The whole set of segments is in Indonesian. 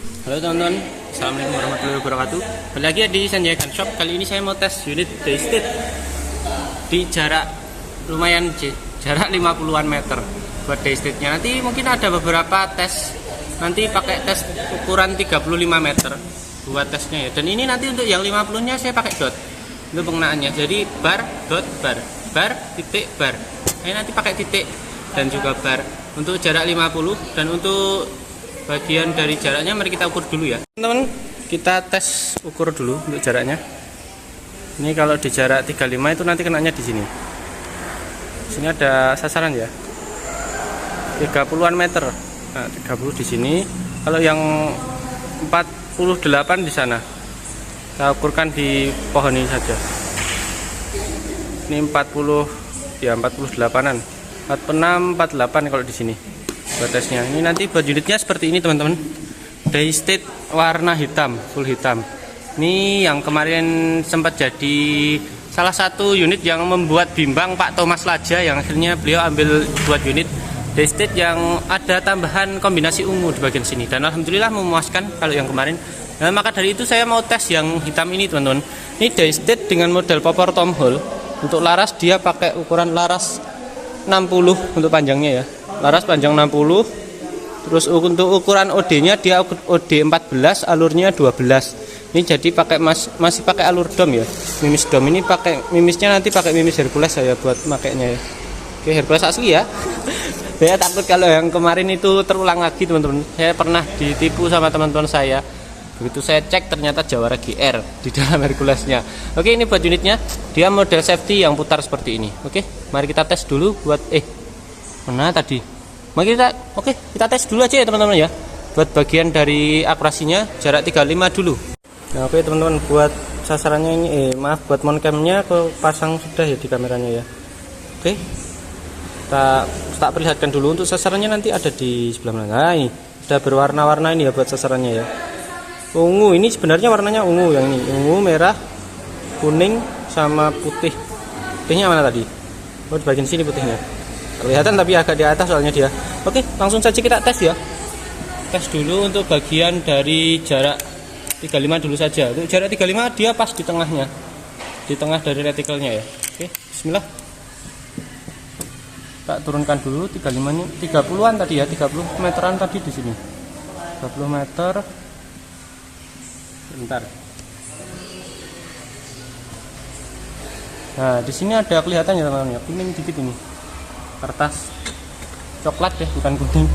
Halo teman-teman, assalamualaikum warahmatullahi wabarakatuh. Balik lagi di Sanjaya Gun Shop. Kali ini saya mau tes unit Daystate di jarak lumayan, jarak 50-an meter buat Daystate-nya. Nanti mungkin ada beberapa tes, nanti pakai tes ukuran 35 meter buat tesnya ya. Dan ini nanti untuk yang 50-nya saya pakai dot untuk pengenaannya. Jadi bar, dot, bar, titik, bar. Ini nanti pakai titik dan juga bar untuk jarak 50. Dan untuk bagian dari jaraknya mari kita ukur dulu ya teman-teman. Kita tes ukur dulu untuk jaraknya. Ini kalau di jarak 35 itu nanti kenanya di sini. Sini ada sasaran ya, 30-an meter. Nah, 30 di sini. Kalau yang 48 di sana, kita ukurkan di pohon ini saja. Ini 40 ya, 48-an, 46, 48 kalau di sini buat tesnya. Ini nanti buat unitnya seperti ini teman-teman, Daystate warna hitam, full hitam. Ini yang kemarin sempat jadi salah satu unit yang membuat bimbang Pak Thomas Laja, yang akhirnya beliau ambil buat unit Daystate yang ada tambahan kombinasi ungu di bagian sini, dan alhamdulillah memuaskan kalau yang kemarin. Nah, maka dari itu saya mau tes yang hitam ini teman-teman. Ini Daystate dengan model popor tom hole. Untuk laras dia pakai ukuran laras 60 untuk panjangnya ya, laras panjang 60. Terus untuk ukuran OD-nya dia OD 14, alurnya 12. Ini jadi pakai masih pakai alur dom ya, mimis dom. Ini pakai mimisnya, nanti pakai mimis Hercules saya buat makainya ya. Oke, Hercules asli ya. Saya takut kalau yang kemarin itu terulang lagi teman-teman. Saya pernah ditipu sama teman-teman saya. Begitu saya cek ternyata Jawara GR di dalam Herculesnya. Oke, ini buat unitnya. Dia model safety yang putar seperti ini. Oke, mari kita tes dulu buat mana tadi? Mari kita tes dulu aja ya teman-teman ya. Buat bagian dari akurasinya jarak 35 dulu. Nah, oke teman-teman, buat sasarannya ini maaf, buat moncamnya aku pasang sudah ya di kameranya ya. Oke. Kita perlihatkan dulu untuk sasarannya, nanti ada di sebelah mana. Nah, ini sudah berwarna-warna ini ya buat sasarannya ya. Ungu, ini sebenarnya warnanya ungu, yang ini ungu, merah, kuning sama putih. Putihnya mana tadi? Oh, di bagian sini putihnya. Kelihatan tapi agak di atas soalnya dia. Oke, langsung saja kita tes ya. Tes dulu untuk bagian dari jarak 35 dulu saja. Untuk jarak 35 dia pas di tengahnya. Di tengah dari retikelnya ya. Oke, bismillah. Kita turunkan dulu 35-nya. 30-an tadi ya, 30 meteran tadi di sini. 30 meter. Bentar. Nah, di sini ada kelihatan ya teman-teman ya, kuning dikit ini. Kertas coklat ya, bukan kuning.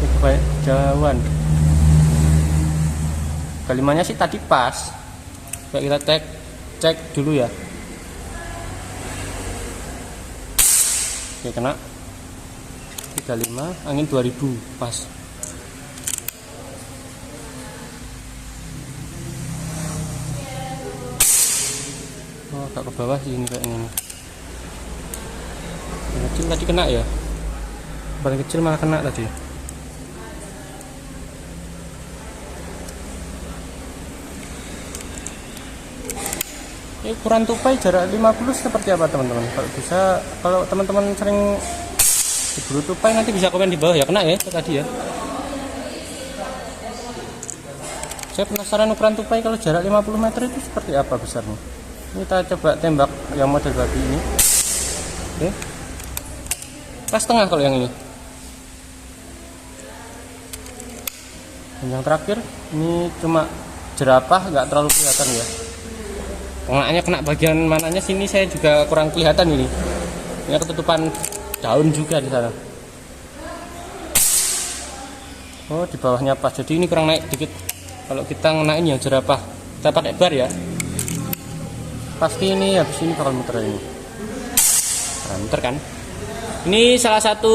Ini kayak jauhan. Kalimanya sih tadi pas. Coba kita cek dulu ya. Oke, kena 35, angin 2000 pas. Oh, agak ke bawah sih ini kayaknya. Yang kecil tadi kena ya, paling kecil malah kena tadi. Ini ukuran tupai jarak 50 seperti apa teman-teman? Kalau bisa, kalau teman-teman sering diburu tupai nanti bisa komen di bawah ya. Kena ya tadi ya. Saya penasaran ukuran tupai kalau jarak 50 meter itu seperti apa besarnya. Ini kita coba tembak yang model babi ini. Oke, pas tengah kalau yang ini. Dan yang terakhir ini cuma jerapah, nggak terlalu kelihatan ya. Pengenanya kena bagian mananya sini saya juga kurang kelihatan ini. Ini ketutupan daun juga di sana. Oh, di bawahnya pas. Jadi ini kurang naik dikit. Kalau kita ngenain yang jerapah, kita pakai bar ya. Pasti ini habis ini bakal muter ini. Nah, muter kan? Ini salah satu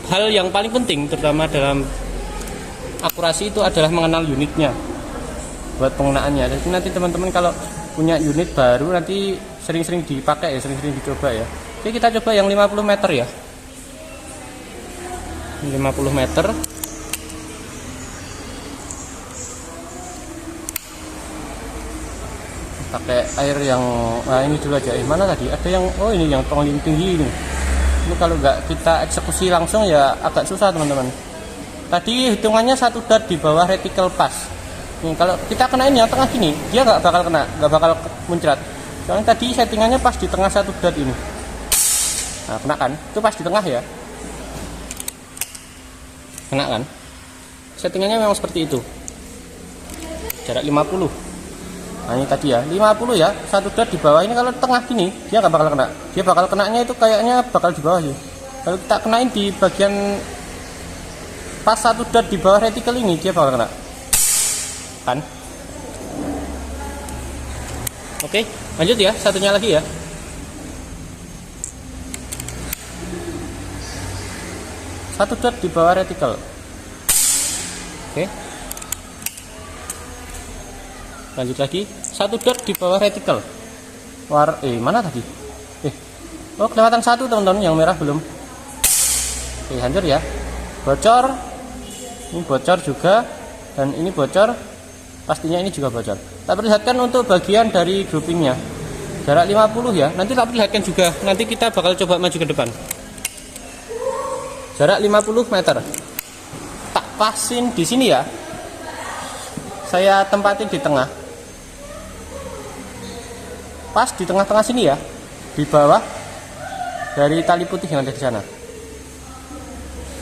hal yang paling penting terutama dalam akurasi itu adalah mengenal unitnya buat penggunaannya. Jadi nanti teman-teman kalau punya unit baru nanti sering-sering dipakai ya, sering-sering dicoba ya. Oke, kita coba yang 50 meter ya. 50 meter. Pakai air yang ini dulu aja. Mana tadi? Ada yang ini yang paling tinggi ini. Ini kalau nggak kita eksekusi langsung ya agak susah teman-teman. Tadi hitungannya 1 dot di bawah reticle pas. Nih, kalau kita kenain yang tengah gini, dia nggak bakal kena, nggak bakal muncrat. Soalnya tadi settingannya pas di tengah 1 dot ini. Nah, kena kan? Itu pas di tengah ya. Kena kan? Settingannya memang seperti itu. Jarak 50. Nah, ini tadi ya, 50 ya, 1 dot di bawah ini. Kalau tengah gini, dia nggak bakal kena. Dia bakal kenanya itu kayaknya bakal di bawah sih. Kalau kita kenain di bagian pas 1 dot di bawah reticle ini, dia bakal kena. Kan? Oke, lanjut ya, satunya lagi ya. Satu dot di bawah reticle. Oke. Lanjut lagi, 1 dot di bawah reticle. Mana tadi? Oh, kelewatan 1 teman-teman, yang merah belum. Oke, hancur ya. Bocor. Ini bocor juga, dan ini bocor. Pastinya ini juga bocor. Tak perlihatkan untuk bagian dari groupingnya. Jarak 50 ya. Nanti tak perlihatkan juga. Nanti kita bakal coba maju ke depan. Jarak 50 meter. Tak pasin di sini ya. Saya tempatin di tengah. Pas di tengah-tengah sini ya. Di bawah dari tali putih yang ada di sana.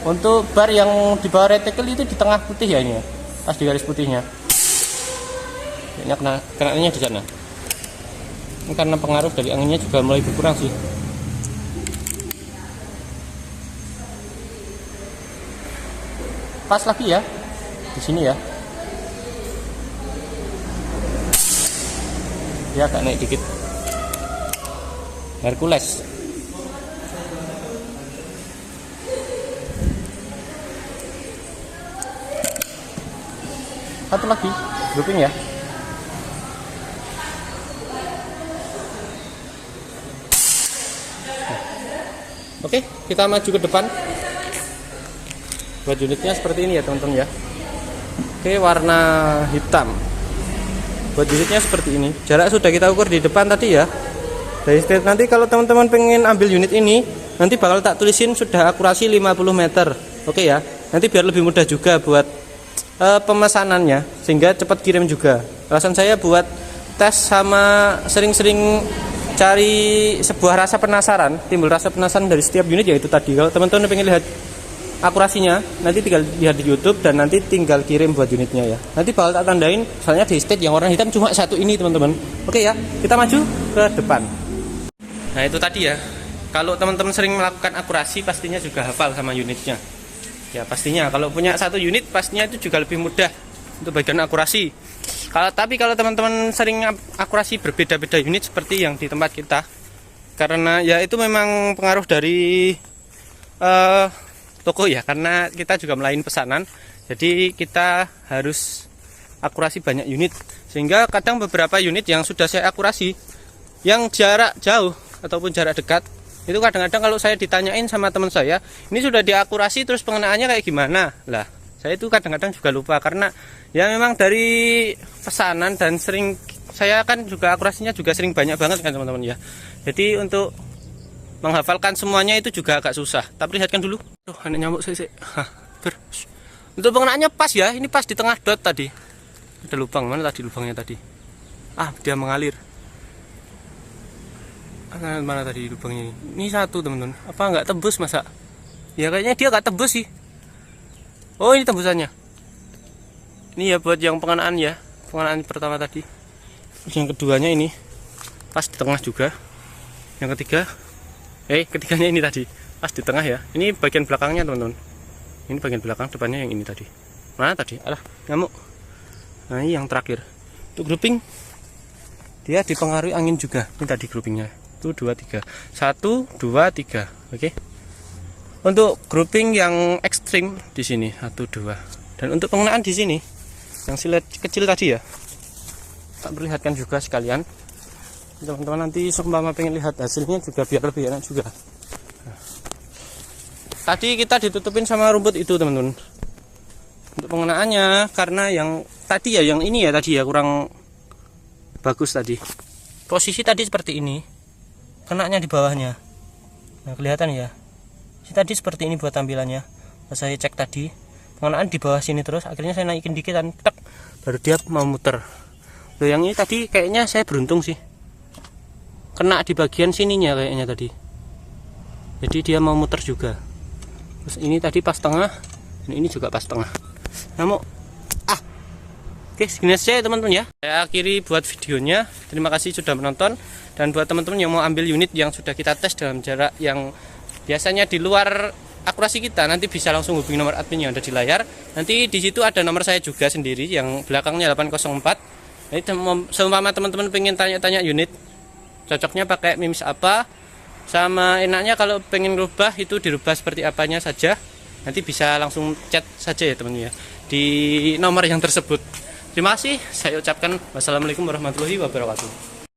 Untuk bar yang di bawah reticle itu di tengah putih ya ini ya. Pas di garis putihnya. Kayaknya kenanya di sana. Ini karena pengaruh dari anginnya juga mulai berkurang sih. Pas lagi ya di sini ya. Dia agak naik dikit. Hercules. Satu lagi grouping ya. Oke, kita maju ke depan. Buat unitnya seperti ini ya teman-teman ya. Oke, warna hitam. Buat unitnya seperti ini. Jarak sudah kita ukur di depan tadi ya. Dari state nanti kalau teman-teman pengen ambil unit ini, nanti bakal tak tulisin sudah akurasi 50 meter. Oke ya. Nanti biar lebih mudah juga buat pemesanannya, sehingga cepat kirim juga. Alasan saya buat tes sama sering-sering cari sebuah rasa penasaran, timbul rasa penasaran dari setiap unit, yaitu tadi. Kalau teman-teman pengen lihat akurasinya, nanti tinggal lihat di YouTube dan nanti tinggal kirim buat unitnya ya. Nanti bakal tak tandain, soalnya di state yang warna hitam cuma satu ini teman-teman. Oke ya, kita maju ke depan. Nah itu tadi ya. Kalau teman-teman sering melakukan akurasi, pastinya juga hafal sama unitnya. Ya pastinya kalau punya satu unit pastinya itu juga lebih mudah untuk bagian akurasi. Tapi kalau teman-teman sering akurasi berbeda-beda unit seperti yang di tempat kita, karena ya itu memang pengaruh dari toko ya, karena kita juga melayani pesanan, jadi kita harus akurasi banyak unit, sehingga kadang beberapa unit yang sudah saya akurasi yang jarak jauh ataupun jarak dekat, itu kadang-kadang kalau saya ditanyain sama teman saya, ini sudah diakurasi terus pengenaannya kayak gimana lah, saya itu kadang-kadang juga lupa, karena ya memang dari pesanan dan sering saya kan juga akurasinya juga sering banyak banget kan teman-teman ya. Jadi untuk menghafalkan semuanya itu juga agak susah. Tapi lihatkan dulu. Tuh, ada nyamuk sih. Untuk pengenaannya pas ya. Ini pas di tengah dot tadi. Ada lubang, mana tadi lubangnya tadi? Ah, dia mengalir. Mana tadi lubangnya ini? Ini satu teman-teman. Apa nggak tembus masa? Ya kayaknya dia nggak tembus sih. Oh, ini tembusannya. Ini ya buat yang pengenaan ya. Pengenaan pertama tadi. Terus yang keduanya ini pas di tengah juga. Yang ketiga, ketiganya ini tadi pas di tengah ya. Ini bagian belakangnya teman-teman. Ini bagian belakang, depannya yang ini tadi. Mana tadi? Alah, nyamuk. Nah ini yang terakhir. Untuk grouping, dia dipengaruhi angin juga. Ini tadi groupingnya. Itu 2, 3. 1, 2, 3. Oke. Untuk grouping yang ekstrim di sini 1, 2. Dan untuk pengenaan di sini, yang silet kecil tadi ya, tak perlihatkan juga sekalian. Teman-teman nanti seumpama pengen lihat hasilnya juga biar lebih enak juga. Nah, tadi kita ditutupin sama rumput itu teman-teman. Untuk pengenaannya, karena yang tadi ya, yang ini ya tadi ya kurang bagus tadi. Posisi tadi seperti ini, kenanya di bawahnya. Nah kelihatan ya. Tadi seperti ini buat tampilannya. Pas saya cek tadi, pengenaan di bawah sini terus. Akhirnya saya naikin dikit dan tek, baru dia mau muter. Loh, yang ini tadi kayaknya saya beruntung sih, kena di bagian sininya kayaknya tadi, jadi dia mau muter juga. Terus ini tadi pas tengah, dan ini juga pas tengah. Namun oke, segini saja ya teman-teman ya. Saya akhiri buat videonya. Terima kasih sudah menonton. Dan buat teman-teman yang mau ambil unit yang sudah kita tes dalam jarak yang biasanya di luar akurasi kita, nanti bisa langsung hubungi nomor admin yang ada di layar. Nanti di situ ada nomor saya juga sendiri yang belakangnya 804. Jadi seumpama teman-teman pengen tanya-tanya unit, cocoknya pakai mimis apa, sama enaknya kalau pengen rubah itu dirubah seperti apanya saja, nanti bisa langsung chat saja ya teman-teman ya, di nomor yang tersebut. Terima kasih, saya ucapkan wassalamualaikum warahmatullahi wabarakatuh.